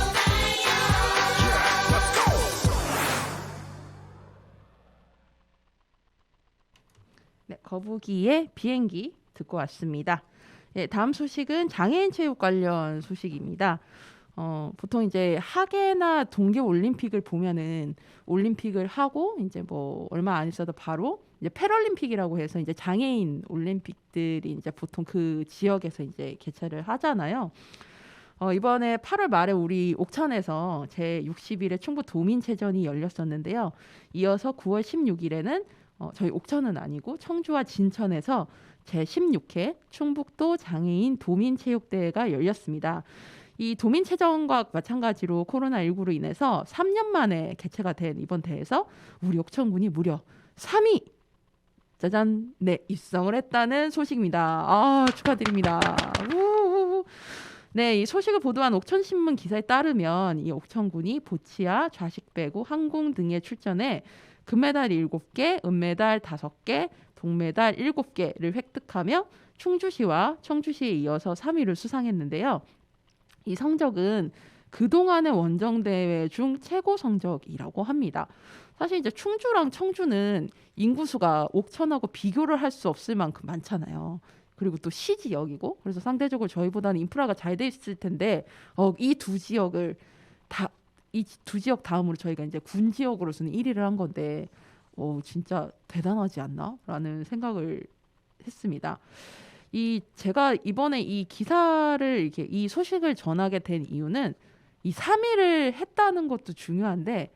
네, 거북이의 비행기 듣고 왔습니다. 예, 다음 소식은 장애인 체육 관련 소식입니다. 보통 이제 하계나 동계 올림픽을 보면은 올림픽을 하고 이제 뭐 얼마 안 있어도 바로 이제 패럴림픽이라고 해서 이제 장애인 올림픽들이 이제 보통 그 지역에서 이제 개최를 하잖아요. 이번에 8월 말에 우리 옥천에서 제61회 충북 도민체전이 열렸었는데요. 이어서 9월 16일에는 저희 옥천은 아니고 청주와 진천에서 제16회 충북도 장애인 도민체육대회가 열렸습니다. 이 도민체전과 마찬가지로 코로나19로 인해서 3년 만에 개최가 된 이번 대회에서 우리 옥천군이 무려 3위 짜잔 네 입성을 했다는 소식입니다. 아 축하드립니다. 우후후. 네, 이 소식을 보도한 옥천신문 기사에 따르면 이 옥천군이 보치아, 좌식배구, 항공 등에 출전해 금메달 7개, 은메달 5개, 동메달 7개를 획득하며 충주시와 청주시에 이어서 3위를 수상했는데요. 이 성적은 그동안의 원정대회 중 최고 성적이라고 합니다. 사실 이제 충주랑 청주는 인구수가 옥천하고 비교를 할 수 없을 만큼 많잖아요. 그리고 또 시지역이고 그래서 상대적으로 저희보다는 인프라가 잘 돼 있을 텐데 이 두 지역을 이 두 지역 다음으로 저희가 이제 군 지역으로서는 1위를 한 건데 진짜 대단하지 않나라는 생각을 했습니다. 제가 이번에 이 기사를 이렇게 이 소식을 전하게 된 이유는 이 3위를 했다는 것도 중요한데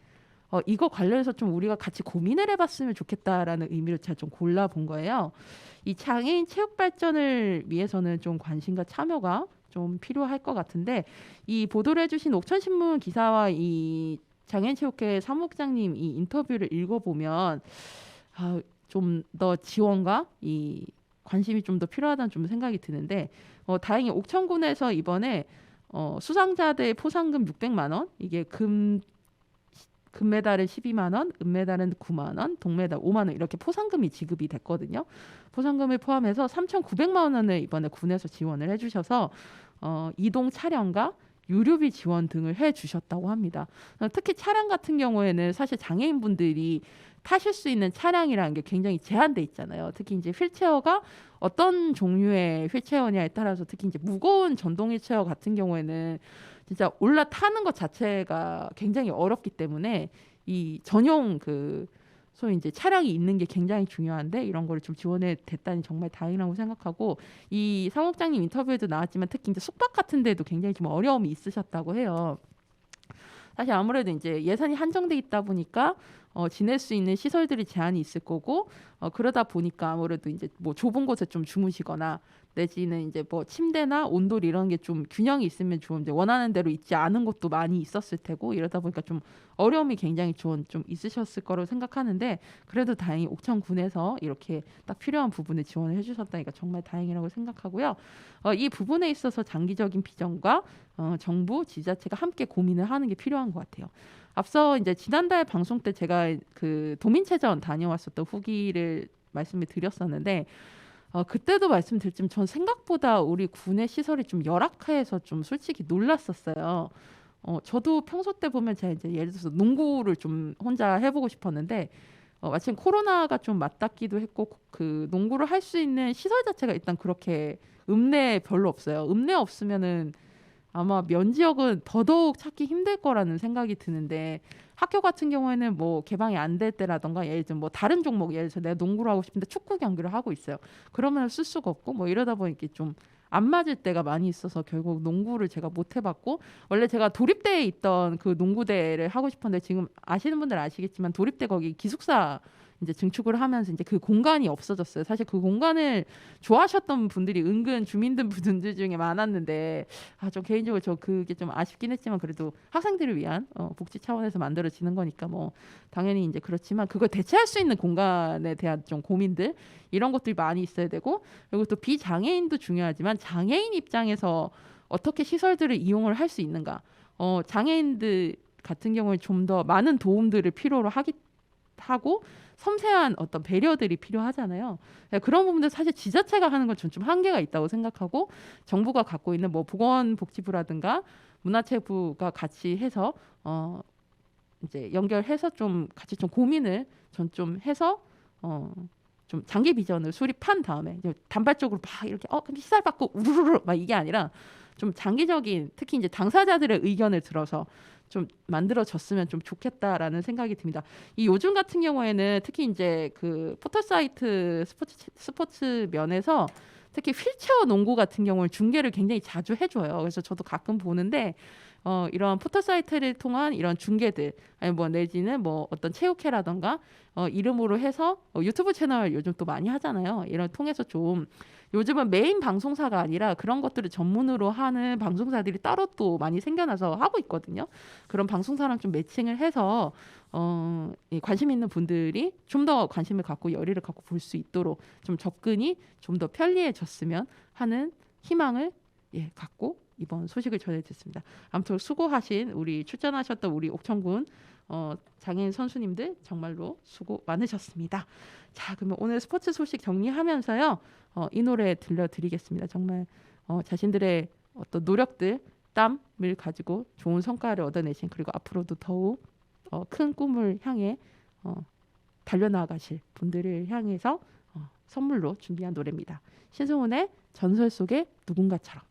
이거 관련해서 좀 우리가 같이 고민을 해봤으면 좋겠다라는 의미로 제가 좀 골라본 거예요. 이 장애인 체육 발전을 위해서는 좀 관심과 참여가 좀 필요할 것 같은데 이 보도를 해주신 옥천신문 기사와 이 장애인체육회 사무국장님 이 인터뷰를 읽어보면 좀 더 지원과 이 관심이 좀 더 필요하다는 좀 생각이 드는데 다행히 옥천군에서 이번에 수상자들 포상금 600만 원 이게 금메달은 12만 원, 은메달은 9만 원, 동메달 5만 원 이렇게 포상금이 지급이 됐거든요. 포상금을 포함해서 3,900만 원을 이번에 군에서 지원을 해주셔서 이동 차량과 유류비 지원 등을 해주셨다고 합니다. 특히 차량 같은 경우에는 사실 장애인분들이 타실 수 있는 차량이라는 게 굉장히 제한돼 있잖아요. 특히 이제 휠체어가 어떤 종류의 휠체어냐에 따라서 특히 이제 무거운 전동 휠체어 같은 경우에는 진짜 올라타는 것 자체가 굉장히 어렵기 때문에 이 전용 소위 이제 차량이 있는 게 굉장히 중요한데 이런 거를 좀 지원해 됐다니 정말 다행이라고 생각하고 이 사무국장님 인터뷰에도 나왔지만 특히 이제 숙박 같은 데도 굉장히 좀 어려움이 있으셨다고 해요. 사실 아무래도 이제 예산이 한정돼 있다 보니까 지낼 수 있는 시설들이 제한이 있을 거고 그러다 보니까 아무래도 이제 뭐 좁은 곳에 좀 주무시거나 내지는 이제 뭐 침대나 온돌 이런 게 좀 균형이 있으면 좋은데 원하는 대로 있지 않은 곳도 많이 있었을 테고 이러다 보니까 좀 어려움이 굉장히 좀 있으셨을 거라고 생각하는데 그래도 다행히 옥천군에서 이렇게 딱 필요한 부분을 지원을 해주셨다니까 정말 다행이라고 생각하고요. 이 부분에 있어서 장기적인 비전과 정부, 지자체가 함께 고민을 하는 게 필요한 것 같아요. 앞서 이제 지난달 방송 때 제가 그 도민체전 다녀왔었던 후기를 말씀을 드렸었는데 그때도 말씀드렸지만 전 생각보다 우리 군의 시설이 좀 열악해서 좀 솔직히 놀랐었어요. 저도 평소 때 보면 제가 이제 예를 들어서 농구를 좀 혼자 해보고 싶었는데 마침 코로나가 좀 맞닿기도 했고 그 농구를 할 수 있는 시설 자체가 일단 그렇게 읍내에 별로 없어요. 읍내 없으면은 아마 면지역은 더더욱 찾기 힘들 거라는 생각이 드는데 학교 같은 경우에는 뭐 개방이 안 될 때라던가 예를 들면 뭐 다른 종목 예를 들어서 내가 농구를 하고 싶은데 축구 경기를 하고 있어요. 그러면 쓸 수가 없고 뭐 이러다 보니까 좀 안 맞을 때가 많이 있어서 결국 농구를 제가 못 해봤고 원래 제가 도립대에 있던 그 농구대를 하고 싶었는데 지금 아시는 분들 아시겠지만 도립대 거기 기숙사 이제 증축을 하면서 이제 그 공간이 없어졌어요. 사실 그 공간을 좋아하셨던 분들이 은근 주민들 분들 중에 많았는데 좀 개인적으로 저 그게 좀 아쉽긴 했지만 그래도 학생들을 위한 복지 차원에서 만들어지는 거니까 뭐 당연히 이제 그렇지만 그걸 대체할 수 있는 공간에 대한 좀 고민들 이런 것들이 많이 있어야 되고 그리고 또 비장애인도 중요하지만 장애인 입장에서 어떻게 시설들을 이용을 할 수 있는가 장애인들 같은 경우에 좀 더 많은 도움들을 필요로 하고 섬세한 어떤 배려들이 필요하잖아요. 그런 부분들 사실 지자체가 하는 건 좀 한계가 있다고 생각하고 정부가 갖고 있는 뭐 보건복지부라든가 문화체부가 같이 해서 이제 연결해서 좀 같이 좀 고민을 전 좀 해서 좀 장기 비전을 수립한 다음에 이제 단발적으로 막 이렇게 그럼 시설 받고 우르르 막 이게 아니라 좀 장기적인 특히 이제 당사자들의 의견을 들어서 좀 만들어졌으면 좀 좋겠다라는 생각이 듭니다. 이 요즘 같은 경우에는 특히 이제 그 포털 사이트 스포츠 면에서 특히 휠체어 농구 같은 경우는 중계를 굉장히 자주 해줘요. 그래서 저도 가끔 보는데 이런 포털 사이트를 통한 이런 중계들 아니 뭐 내지는 뭐 어떤 체육회라던가 이름으로 해서 유튜브 채널 요즘 또 많이 하잖아요. 이런 통해서 좀 요즘은 메인 방송사가 아니라 그런 것들을 전문으로 하는 방송사들이 따로 또 많이 생겨나서 하고 있거든요. 그런 방송사랑 좀 매칭을 해서 관심 있는 분들이 좀 더 관심을 갖고 열의를 갖고 볼 수 있도록 좀 접근이 좀 더 편리해졌으면 하는 희망을 갖고 이번 소식을 전해드렸습니다. 아무튼 수고하신 우리 출전하셨던 우리 옥천군 장애인 선수님들 정말로 수고 많으셨습니다. 자, 그러면 오늘 스포츠 소식 정리하면서요. 이 노래 들려드리겠습니다. 정말 자신들의 어떤 노력들, 땀을 가지고 좋은 성과를 얻어내신 그리고 앞으로도 더욱 큰 꿈을 향해 달려나가실 분들을 향해서 선물로 준비한 노래입니다. 신승훈의 전설 속의 누군가처럼.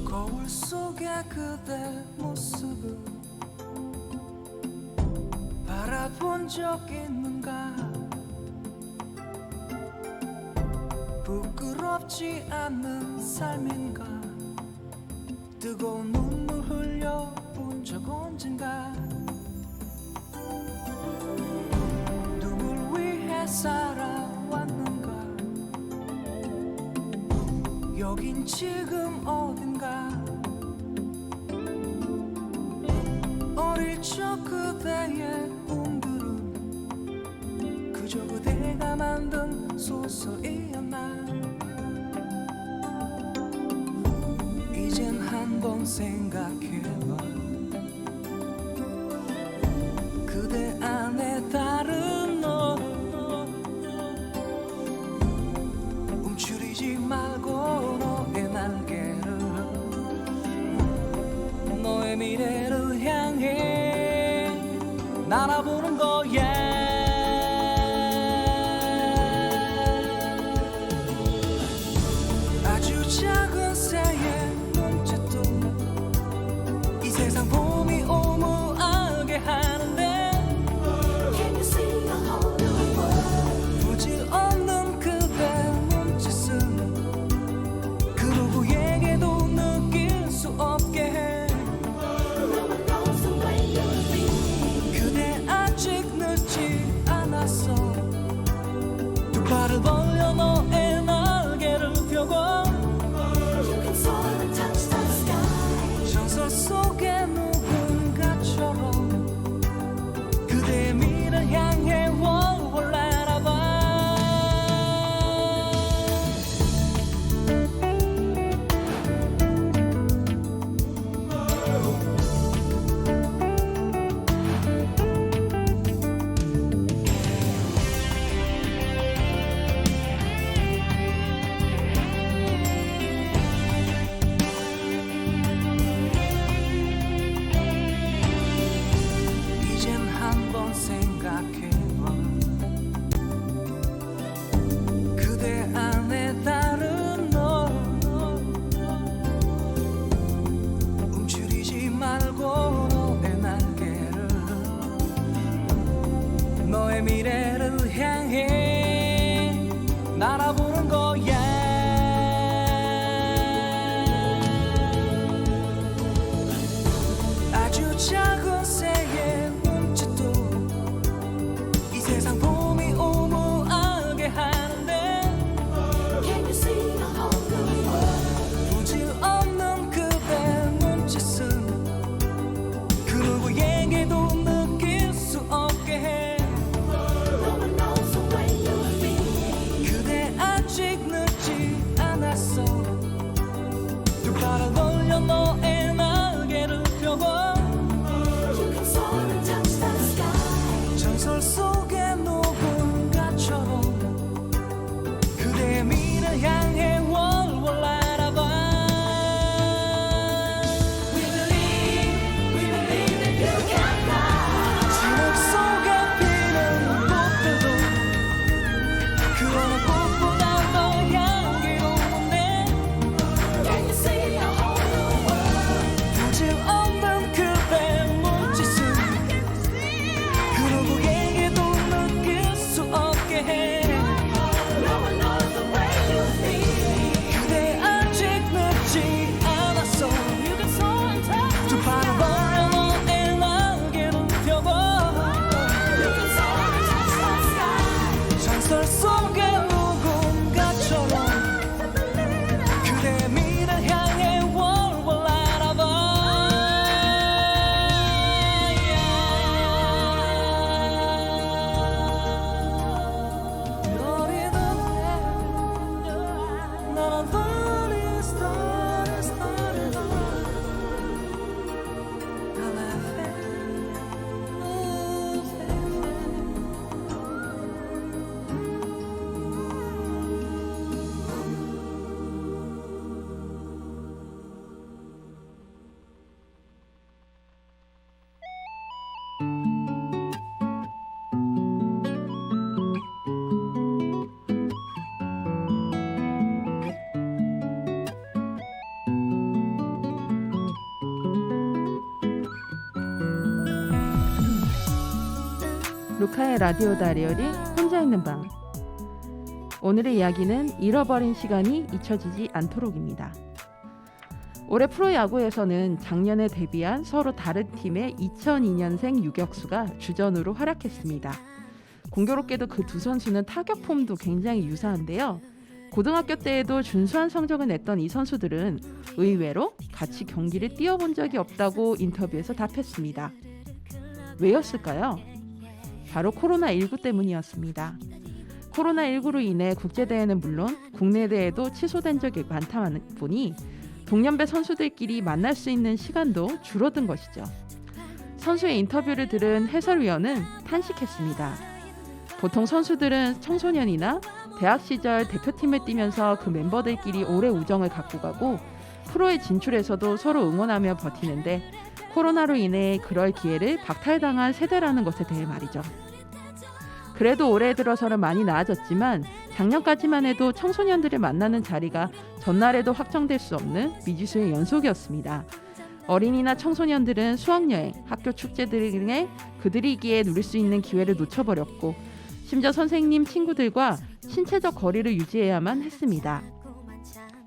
거울 속의 그대 모습을 바라본 적 있는가 부끄럽지 않은 삶인가 뜨거운 눈물 흘려본 적 언젠가 누굴 위해 살아왔는가 여긴 지금 어딘가 어릴 적 그대의 꿈들은 그저 그대가 만든 소설이었나 이젠 한번 생각해봐 그대 안에 다른 너 움츠리지 말고 너의 날개를 너의 미래를 향해 날아보는 거야. 아주 작은 새의 몸짓도 이 세상 봄이 오무하게 하는데 부질없는 그대 몸짓은 그 누구에게도 느낄 수 없게 해. 그대 아직 늦지 않았어. 두 발을 벌려 너의 날개를 펴고 전설 속의 누군가처럼 그대의 미를 향해 월월 날아봐. 이젠 한번 생각해봐. 그대 안에 다른 너 움츠리지 말고 너의 날개를 너의 미래를 향해 날아보는 거야. 아주 작은 새의 몸짓도 이 세상 봄이 오무하게 하는데 부질없는 그대 몸짓은 그 누구에게도 느낄 수 없게 해. 그대 아직 늦지 않았어. 두 발을 벌려 너의 날개를 펴고 전설 속의 누군가처럼 그대의 미를 향해 월월 날아봐. 지옥 속에 피는 꽃들도 그 어느 꽃보다 더 향기로운데 부질없는 그대 몸짓은 그 누구에게도 느낄 수 없게 해. 그대 아직 늦지 않았어. 두 발을 벌려 너의 날개를 펴고 전설 속의 누군가처럼 그대의 미를 향해 월월 날아봐. 루카의 라디오 다이어리 혼자 있는 방. 오늘의 이야기는 잃어버린 시간이 잊혀지지 않도록입니다. 올해 프로야구에서는 작년에 데뷔한 서로 다른 팀의 2002년생 유격수가 주전으로 활약했습니다. 공교롭게도 그 두 선수는 타격 폼도 굉장히 유사한데요. 고등학교 때에도 준수한 성적을 냈던 이 선수들은 의외로 같이 경기를 뛰어본 적이 없다고 인터뷰에서 답했습니다. 왜였을까요? 바로 코로나19 때문이었습니다. 코로나19로 인해 국제대회는 물론 국내 대회도 취소된 적이 많다 보니 동년배 선수들끼리 만날 수 있는 시간도 줄어든 것이죠. 선수의 인터뷰를 들은 해설위원은 탄식했습니다. 보통 선수들은 청소년이나 대학 시절 대표팀을 뛰면서 그 멤버들끼리 오래 우정을 갖고 가고 프로에 진출해서도 서로 응원하며 버티는데 코로나로 인해 그럴 기회를 박탈당한 세대라는 것에 대해 말이죠. 그래도 올해 들어서는 많이 나아졌지만 작년까지만 해도 청소년들을 만나는 자리가 전날에도 확정될 수 없는 미지수의 연속이었습니다. 어린이나 청소년들은 수학여행, 학교 축제 등의 그들이기에 누릴 수 있는 기회를 놓쳐버렸고 심지어 선생님, 친구들과 신체적 거리를 유지해야만 했습니다.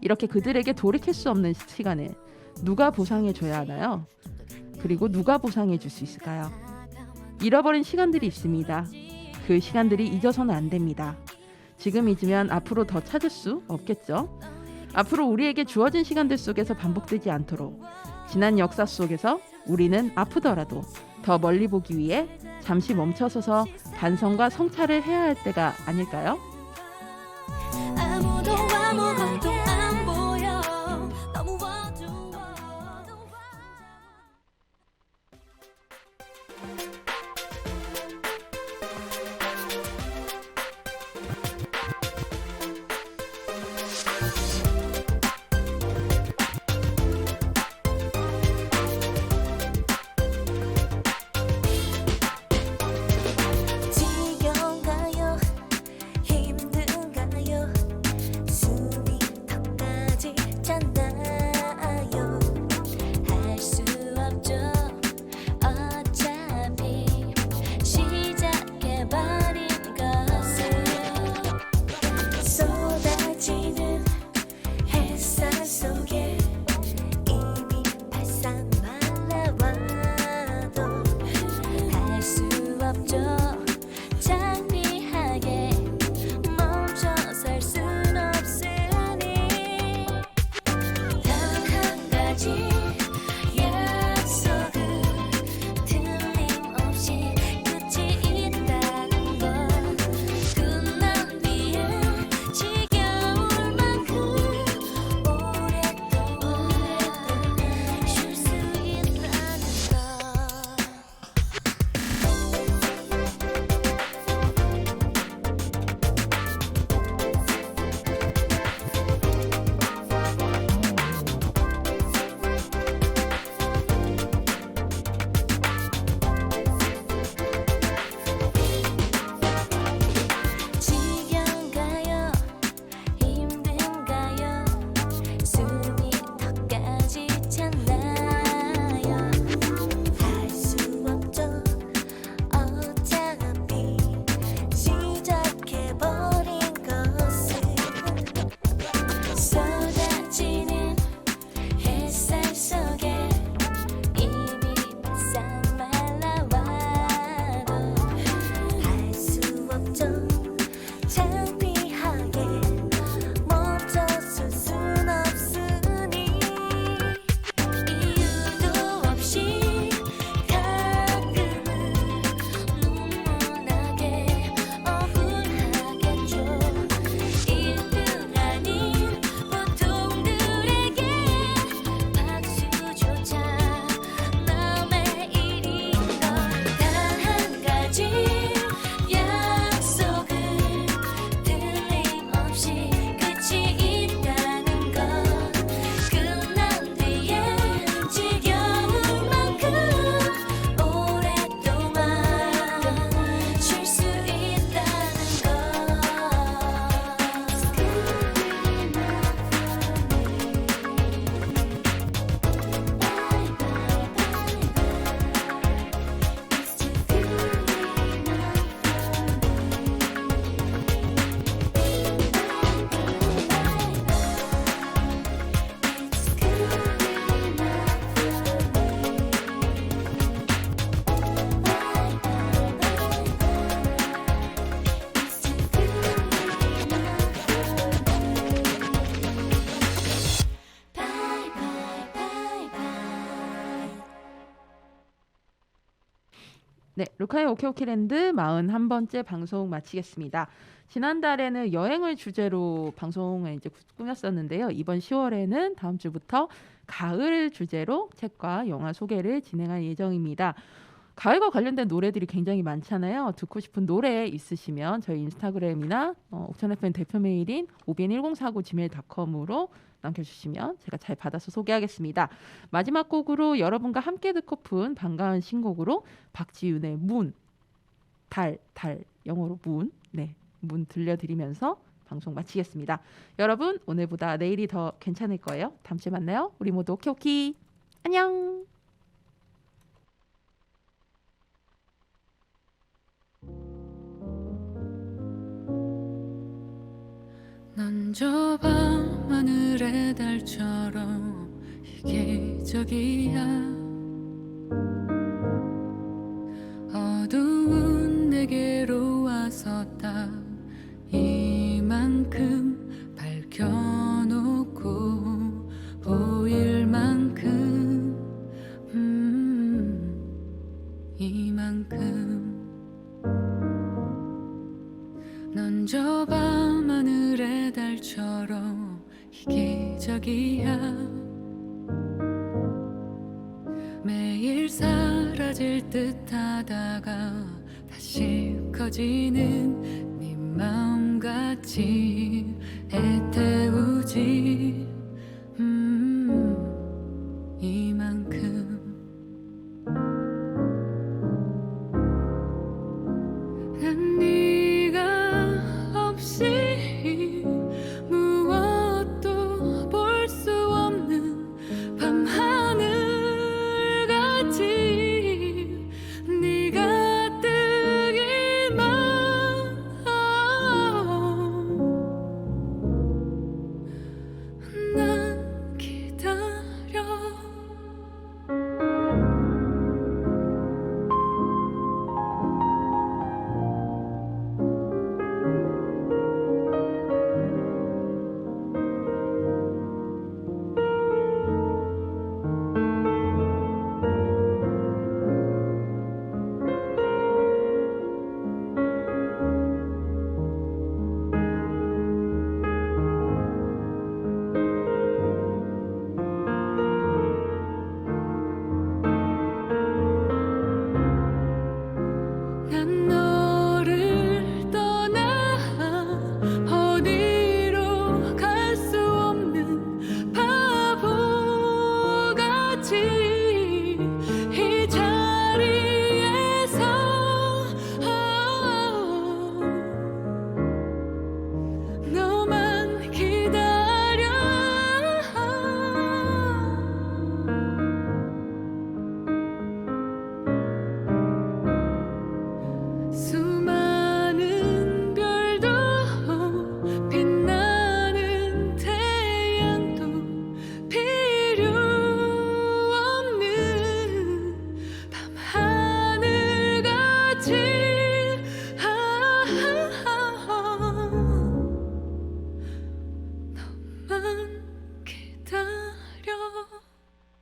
이렇게 그들에게 돌이킬 수 없는 시간을 누가 보상해줘야 하나요? 그리고 누가 보상해줄 수 있을까요? 잃어버린 시간들이 있습니다. 그 시간들이 잊어서는 안 됩니다. 지금 잊으면 앞으로 더 찾을 수 없겠죠? 앞으로 우리에게 주어진 시간들 속에서 반복되지 않도록 지난 역사 속에서 우리는 아프더라도 더 멀리 보기 위해 잠시 멈춰서서 반성과 성찰을 해야 할 때가 아닐까요? 아무도 아무것도 안 보여 너무 어두워 지겨운가요 힘든가요 숨이 턱까지 찼나요 할 수 없죠 어차피 시작해버린 것을 쏟아지는 햇살 속에 이미 발상 말라와도 할 수 없죠 창피하게 멈춰설 순 없으니 단 한 가지 약속은 틀림없이 끝이 있다는 것 끝난 뒤에 지겨울 만큼 오랫동안 쉴 수 있다는 것 지겨운가요 힘든가요 숨이 턱까지 찼나요 할 수 없죠 어차피 시작해버린 것을 쏟아지는 햇살 속에 이미 바싹 말라와도 할 수 없죠 창피하게 멈춰설 순 없으니 이유도 없이 가끔은 눈물 나게 억울하겠죠 일등 아닌 보통들에게 박수조차 남의 일인 걸 단 한 가지 약속은 틀림없이 끝이 있다는 것 끝난 뒤에 지겨울 만큼 오랫동안 쉴 수 있다는 네, 루카의 오케오케랜드 41번째 방송 마치겠습니다. 지난달에는 여행을 주제로 방송을 이제 꾸몄었는데요. 이번 10월에는 다음 주부터 가을 주제로 책과 영화 소개를 진행할 예정입니다. 가을과 관련된 노래들이 굉장히 많잖아요. 듣고 싶은 노래 있으시면 저희 인스타그램이나 옥천 FM 대표 메일인 obn1049gmail.com으로 남겨주시면 제가 잘 받아서 소개하겠습니다. 마지막 곡으로 여러분과 함께 듣고픈 반가운 신곡으로 박지윤의 문, 달, 영어로 문, 네, 문 들려드리면서 방송 마치겠습니다. 여러분 오늘보다 내일이 더 괜찮을 거예요. 다음 주에 만나요. 우리 모두 오키오키 안녕. 넌 저 밤하늘의 달처럼 이기적이야. 어두운 내게로 와서 딱 이만큼 밝혀놓고 보일 만큼 이만큼. 넌 저 밤하늘의 달처럼 이기적이야. 매일 사라질 듯 하다가 다시 커지는 네 마음같이 애태우지. 이만큼. 난 네가 없이 무엇도 볼 수 없는 밤하늘같이 네가 뜨기만 난 기다려. 난 너를 떠나 어디로 갈 수 없는 바보같이 이 자리에서 너만 기다려. 수